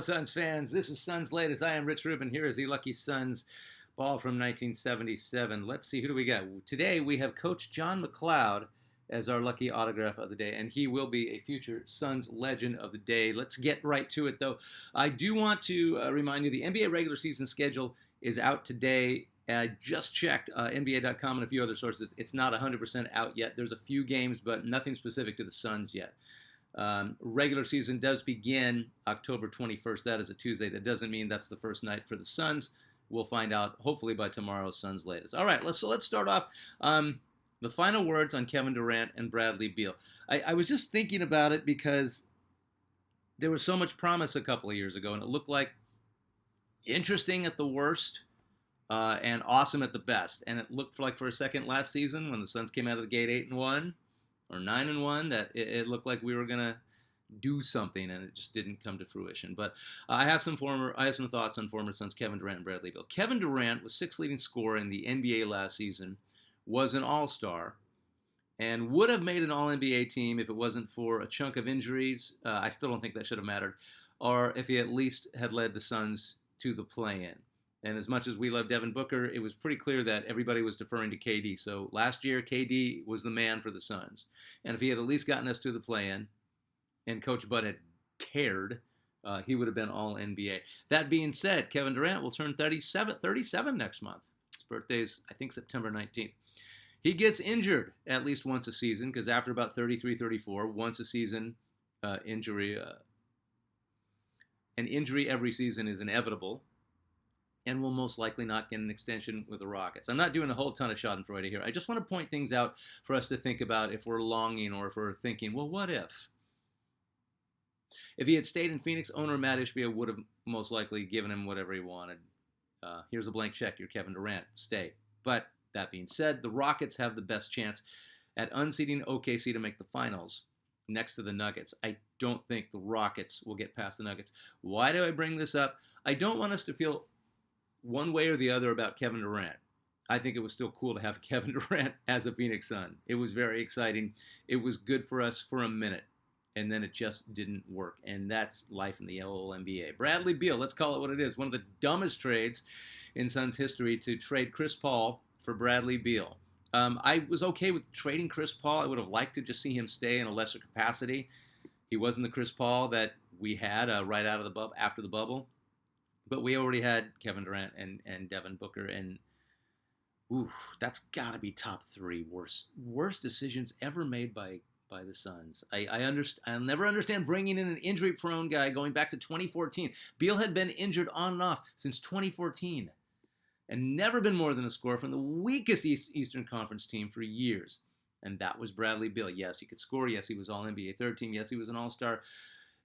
Suns fans, this is Suns Latest. I am Rich Rubin. Here is the Lucky Suns ball from 1977. Let's see, who do we got? Today we have Coach John McLeod as our lucky autograph of the day, and he will be a future Suns legend of the day. Let's get right to it, though. I do want to remind you the NBA regular season schedule is out today. I just checked NBA.com and a few other sources. It's not 100% out yet. There's a few games, but nothing specific to the Suns yet. Regular season does begin October 21st. That is a Tuesday. That doesn't mean that's the first night for the Suns. We'll find out hopefully by tomorrow's Suns Latest. All right, let's start off. The final words on Kevin Durant and Bradley Beal. I was just thinking about it because there was so much promise a couple of years ago, and it looked like interesting at the worst and awesome at the best. And it looked like for a second last season when the Suns came out of the gate 8-1 or 9-1 that it looked like we were gonna do something, and it just didn't come to fruition. But I have some thoughts on former Suns Kevin Durant and Bradley Beal. Kevin Durant was sixth leading scorer in the NBA last season, was an All-Star, and would have made an All-NBA team if it wasn't for a chunk of injuries. I still don't think that should have mattered, or if he at least had led the Suns to the play-in. And as much as we love Devin Booker, it was pretty clear that everybody was deferring to KD. So last year, KD was the man for the Suns. And if he had at least gotten us to the play-in, and Coach Bud had cared, he would have been All-NBA. That being said, Kevin Durant will turn 37 next month. His birthday's, I think, September 19th. He gets injured at least once a season, because after about 33, 34, once a season injury, an injury every season is inevitable, and will most likely not get an extension with the Rockets. I'm not doing a whole ton of schadenfreude here. I just want to point things out for us to think about if we're longing or if we're thinking, well, what if? If he had stayed in Phoenix, owner Matt Ishbia would have most likely given him whatever he wanted. Here's a blank check. You're Kevin Durant. Stay. But that being said, the Rockets have the best chance at unseating OKC to make the finals next to the Nuggets. I don't think the Rockets will get past the Nuggets. Why do I bring this up? I don't want us to feel one way or the other about Kevin Durant. I think it was still cool to have Kevin Durant as a Phoenix Sun. It was very exciting. It was good for us for a minute, and then it just didn't work. And that's life in the old NBA. Bradley Beal, let's call it what it is. One of the dumbest trades in Suns history to trade Chris Paul for Bradley Beal. I was okay with trading Chris Paul. I would have liked to just see him stay in a lesser capacity. He wasn't the Chris Paul that we had right out of the bubble, after the bubble. But we already had Kevin Durant and Devin Booker, and that's got to be top three worst decisions ever made by the Suns. I'll never understand bringing in an injury-prone guy going back to 2014. Beal had been injured on and off since 2014 and never been more than a scorer from the weakest Eastern Conference team for years, and that was Bradley Beal. Yes, he could score. Yes, he was All-NBA third team. Yes, he was an All-Star.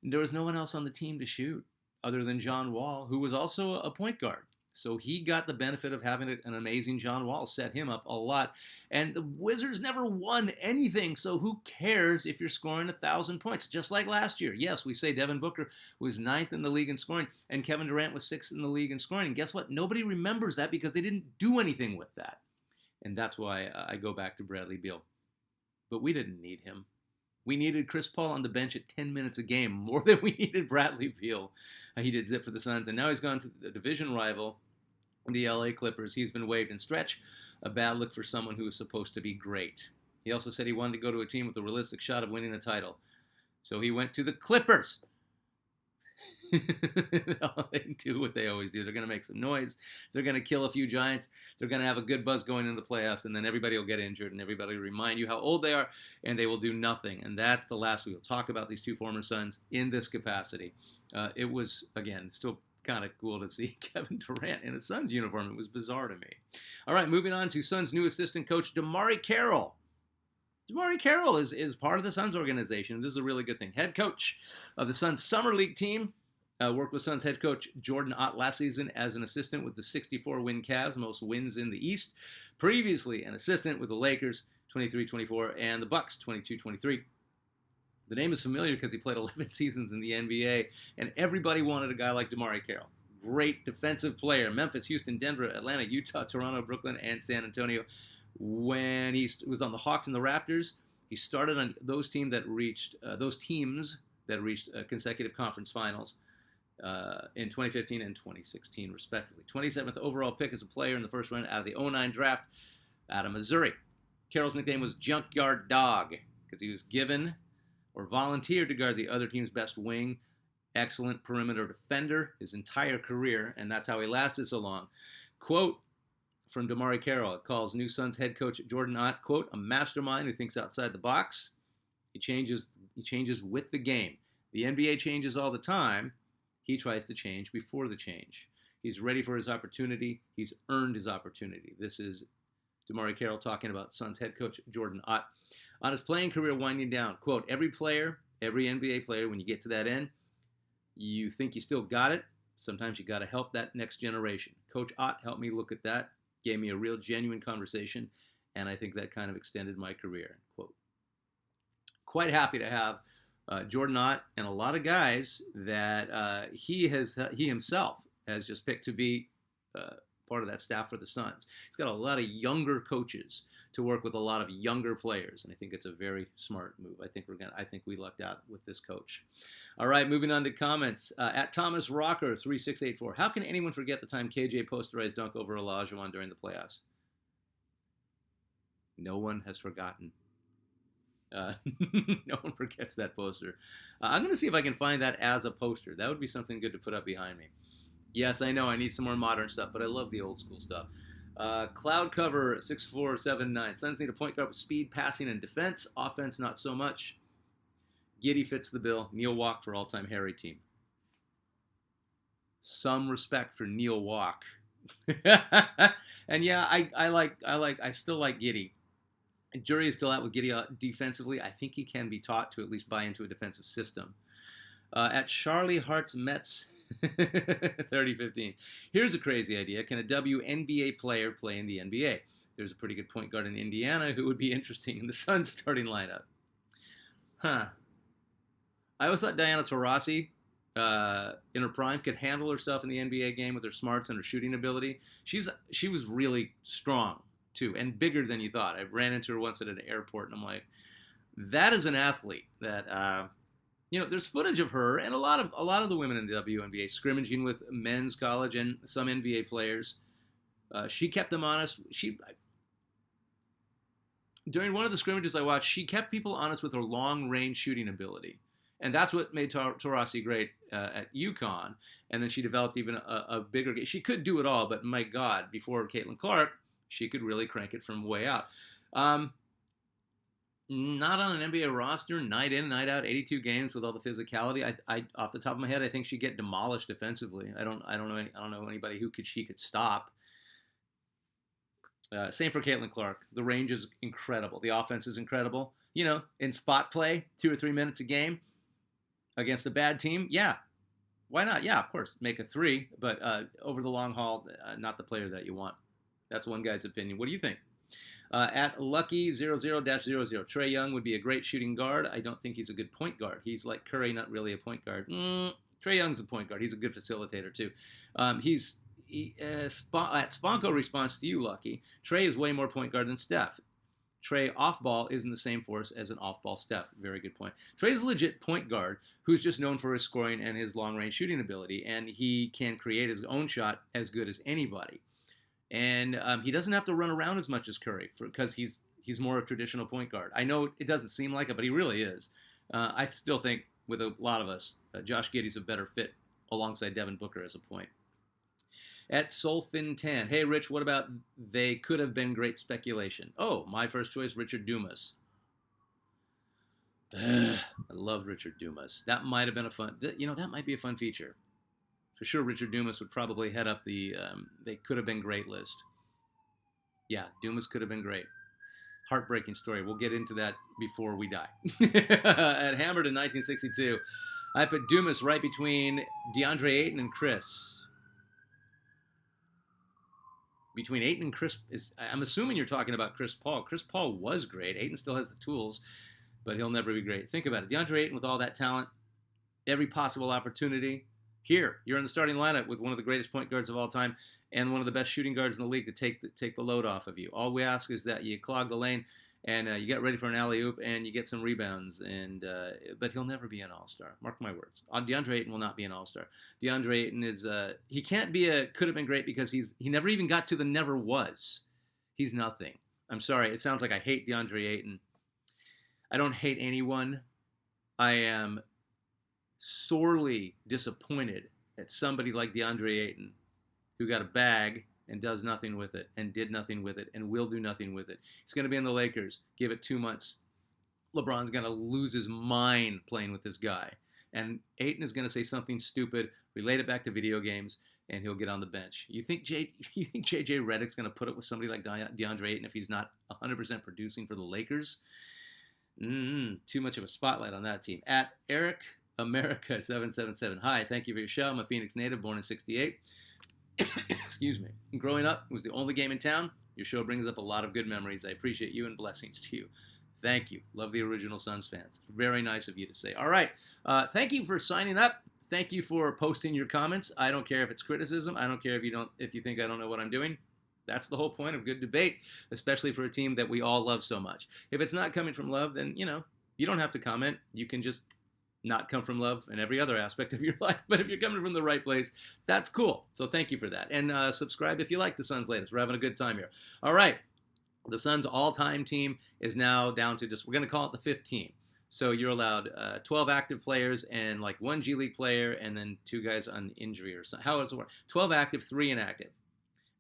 There was no one else on the team to shoot other than John Wall, who was also a point guard. So he got the benefit of having an amazing John Wall, set him up a lot. And the Wizards never won anything, so who cares if you're scoring 1,000 points? Just like last year. Yes, we say Devin Booker was 9th in the league in scoring, and Kevin Durant was 6th in the league in scoring. And guess what? Nobody remembers that because they didn't do anything with that. And that's why I go back to Bradley Beal. But we didn't need him. We needed Chris Paul on the bench at 10 minutes a game more than we needed Bradley Beal. He did zip for the Suns, and now he's gone to the division rival, the LA Clippers. He's been waived in stretch. A bad look for someone who is supposed to be great. He also said he wanted to go to a team with a realistic shot of winning a title. So he went to the Clippers. They do what they always do. They're going to make some noise. They're going to kill a few giants. They're going to have a good buzz going into the playoffs, and then everybody will get injured, and everybody will remind you how old they are, and they will do nothing. And that's the last we will talk about these two former Suns in this capacity. It was, again, still kind of cool to see Kevin Durant in a Suns uniform. It was bizarre to me. All right, moving on to Suns' new assistant coach, DeMarre Carroll. DeMarre Carroll is part of the Suns organization. This is a really good thing. Head coach of the Suns Summer League team. Worked with Suns head coach Jordan Ott last season as an assistant with the 64-win Cavs, most wins in the East. Previously an assistant with the Lakers, 23-24, and the Bucks, 22-23. The name is familiar because he played 11 seasons in the NBA, and everybody wanted a guy like DeMarre Carroll. Great defensive player. Memphis, Houston, Denver, Atlanta, Utah, Toronto, Brooklyn, and San Antonio. When he was on the Hawks and the Raptors, he started on those teams that reached consecutive conference finals. in 2015 and 2016, respectively. 27th overall pick as a player in the first round out of the '09 draft out of Missouri. Carroll's nickname was Junkyard Dog because he was given or volunteered to guard the other team's best wing. Excellent perimeter defender his entire career, and that's how he lasted so long. Quote from DeMarre Carroll, it calls new Suns head coach Jordan Ott, quote, a mastermind who thinks outside the box. He changes with the game. The NBA changes all the time. He tries to change before the change. He's ready for his opportunity. He's earned his opportunity. This is DeMarre Carroll talking about Suns head coach Jordan Ott. On his playing career winding down, quote, every player, every NBA player, when you get to that end, you think you still got it. Sometimes you got to help that next generation. Coach Ott helped me look at that, gave me a real genuine conversation, and I think that kind of extended my career, quote. Quite happy to have Jordan Ott and a lot of guys that he himself has just picked to be part of that staff for the Suns. He's got a lot of younger coaches to work with a lot of younger players, and I think it's a very smart move. I think we lucked out with this coach. All right, moving on to comments. At Thomas Rocker 3684, how can anyone forget the time KJ posterized dunk over Olajuwon during the playoffs? No one has forgotten. No one forgets that poster. I'm going to see if I can find that as a poster. That would be something good to put up behind me. Yes, I know I need some more modern stuff, but I love the old school stuff. Cloud Cover 6479. Suns need a point guard with speed, passing, and defense. Offense, not so much. Giddey fits the bill. Neil Walk for all-time Harry team. Some respect for Neil Walk. And yeah, I still like Giddey. Jury is still out with Giddey defensively. I think he can be taught to at least buy into a defensive system. At Charlie Hart's Mets 3015. Here's a crazy idea. Can a WNBA player play in the NBA? There's a pretty good point guard in Indiana who would be interesting in the Suns starting lineup. Huh. I always thought Diana Taurasi in her prime could handle herself in the NBA game with her smarts and her shooting ability. She was really strong too and bigger than you thought. I ran into her once at an airport and I'm like, that is an athlete that there's footage of her and a lot of the women in the WNBA scrimmaging with men's college and some NBA players. She kept them honest. During one of the scrimmages I watched, she kept people honest with her long-range shooting ability. And that's what made Taurasi great at UConn. And then she developed even a bigger game. She could do it all, but my God, before Caitlin Clark, she could really crank it from way out. Not on an NBA roster, night in, night out, 82 games with all the physicality. I off the top of my head, I think she'd get demolished defensively. I don't know anybody who she could stop. Same for Caitlin Clark. The range is incredible. The offense is incredible. In spot play, 2 or 3 minutes a game against a bad team, yeah. Why not? Yeah, of course, make a 3, but over the long haul, not the player that you want. That's one guy's opinion. What do you think? At Lucky00-00, Trae Young would be a great shooting guard. I don't think he's a good point guard. He's like Curry, not really a point guard. Trae Young's a point guard. He's a good facilitator, too. At Sponko response to you, Lucky, Trae is way more point guard than Steph. Trae off-ball isn't the same force as an off-ball Steph. Very good point. Trae's a legit point guard who's just known for his scoring and his long-range shooting ability, and he can create his own shot as good as anybody. And he doesn't have to run around as much as Curry because he's more a traditional point guard. I know it doesn't seem like it, but he really is. I still think, with a lot of us, Josh Giddey's a better fit alongside Devin Booker as a point. At Solfin10, hey, Rich, what about they could have been great speculation? Oh, my first choice, Richard Dumas. I loved Richard Dumas. That might have been that might be a fun feature. For sure, Richard Dumas would probably head up the they could have been great list. Yeah, Dumas could have been great. Heartbreaking story. We'll get into that before we die. At Hammered in 1962, I put Dumas right between DeAndre Ayton and Chris. Between Ayton and Chris, I'm assuming you're talking about Chris Paul. Chris Paul was great. Ayton still has the tools, but he'll never be great. Think about it. DeAndre Ayton with all that talent, every possible opportunity. Here, you're in the starting lineup with one of the greatest point guards of all time and one of the best shooting guards in the league to take the load off of you. All we ask is that you clog the lane and you get ready for an alley-oop, and you get some rebounds, but he'll never be an all-star. Mark my words. DeAndre Ayton will not be an all-star. DeAndre Ayton is he can't be a could have been great because he never even got to the never was. He's nothing. I'm sorry. It sounds like I hate DeAndre Ayton. I don't hate anyone. I am sorely disappointed at somebody like DeAndre Ayton who got a bag and does nothing with it, and did nothing with it, and will do nothing with it. He's going to be in the Lakers. Give it 2 months. LeBron's going to lose his mind playing with this guy. And Ayton is going to say something stupid, relate it back to video games, and he'll get on the bench. You think J.J. Redick's going to put up with somebody like DeAndre Ayton if he's not 100% producing for the Lakers? Too much of a spotlight on that team. At Eric America 777. Hi, thank you for your show. I'm a Phoenix native, born in '68. Excuse me. Growing up, it was the only game in town. Your show brings up a lot of good memories. I appreciate you, and blessings to you. Thank you. Love the original Suns fans. Very nice of you to say. All right. Thank you for signing up. Thank you for posting your comments. I don't care if it's criticism. I don't care if you think I don't know what I'm doing. That's the whole point of good debate, especially for a team that we all love so much. If it's not coming from love, then, you don't have to comment. You can just not come from love in every other aspect of your life. But if you're coming from the right place, that's cool. So thank you for that. And subscribe if you like the Suns latest. We're having a good time here. All right. The Suns all-time team is now down to we're going to call it the 15. So you're allowed 12 active players and like 1 G League player and then 2 guys on injury or something. How does it work? 12 active, 3 inactive.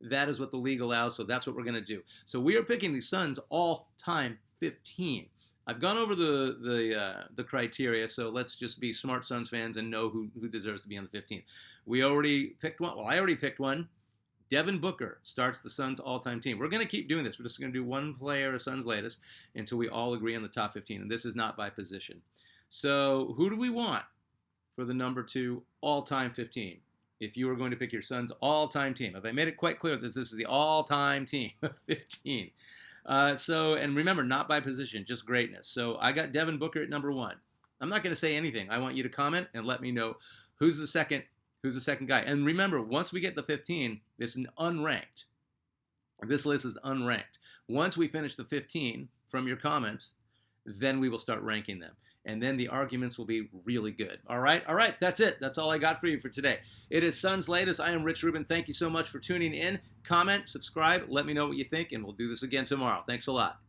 That is what the league allows, so that's what we're going to do. So we are picking the Suns all-time 15. I've gone over the criteria, so let's just be smart Suns fans and know who deserves to be on the 15. We already picked one. Well, I already picked one. Devin Booker starts the Suns all-time team. We're going to keep doing this. We're just going to do one player a Suns latest until we all agree on the top 15, and this is not by position. So who do we want for the number 2 all-time 15? If you were going to pick your Suns all-time team. Have I made it quite clear that this is the all-time team of 15? And remember, not by position, just greatness. So I got Devin Booker at number 1. I'm not going to say anything. I want you to comment and let me know who's the second guy. And remember, once we get the 15, it's an unranked. This list is unranked. Once we finish the 15 from your comments, then we will start ranking them. And then the arguments will be really good. All right? That's it. That's all I got for you for today. It is Suns Latest. I am Rich Rubin. Thank you so much for tuning in. Comment, subscribe, let me know what you think, and we'll do this again tomorrow. Thanks a lot.